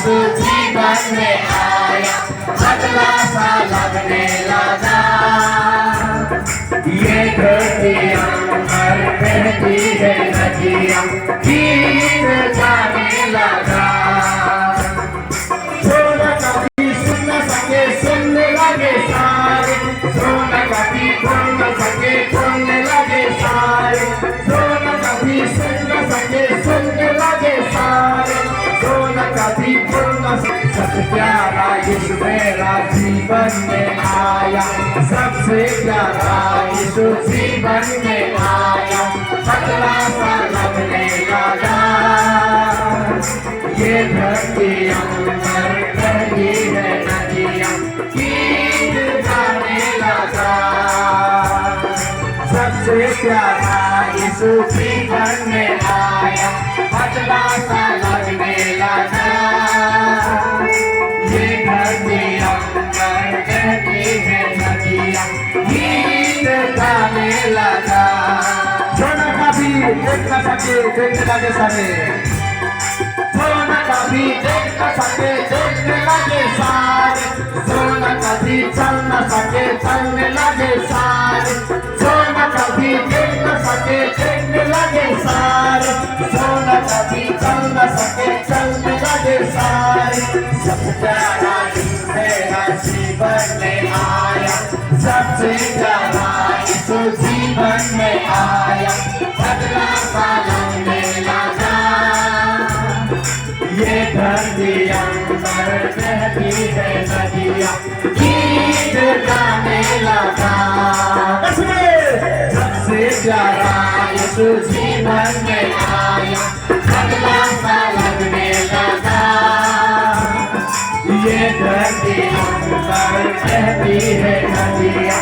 यीशु जीवन में आया, बदला सा लगने लगा। ये धरती अंबर बहती है नदियाँ, गीत गाने लगा। सोना कभी सुन न सके सुनने लगे सारे, सोना कभी खोल न सके खोलने लगे सारे, सोना कभी सुन न सके सुनने लगे सारे, सोना कभी खोल न सके। सबसे प्यारा यीशु मेरा जीवन में आया, सबसे प्यारा यीशु जीवन में आया, बदला सा लगने लगा। ये धरती अंबर बहती है नदियाँ, गीत गाने लगा। सबसे प्यारा यीशु जीवन में आया, बदला सा लगने लगा। ये धरती अंबर बहती है नदियाँ, गीत गाने लगा। सोना कभी देख न सके देखने लगे सारे, सोना कभी देख न सके देखने लगे सारे, सोना कभी चल न सके चलने लगे सारे, सोना कभी देख न सके देखने लगे सारे, सोना कभी चल न सके चलने लगे सारे। सबसे प्यारा यीशु मेरा जीवन में आया, सबसे प्यारा यीशु जीवन में आया, बदला सा लगने लगा। ये धरती अंबर बहती है नदियाँ, गीत गाने लगा। सबसे प्यारा यीशु जीवन में आया, बदला सा लगने लगा। ये धरती अंबर बहती है नदियाँ,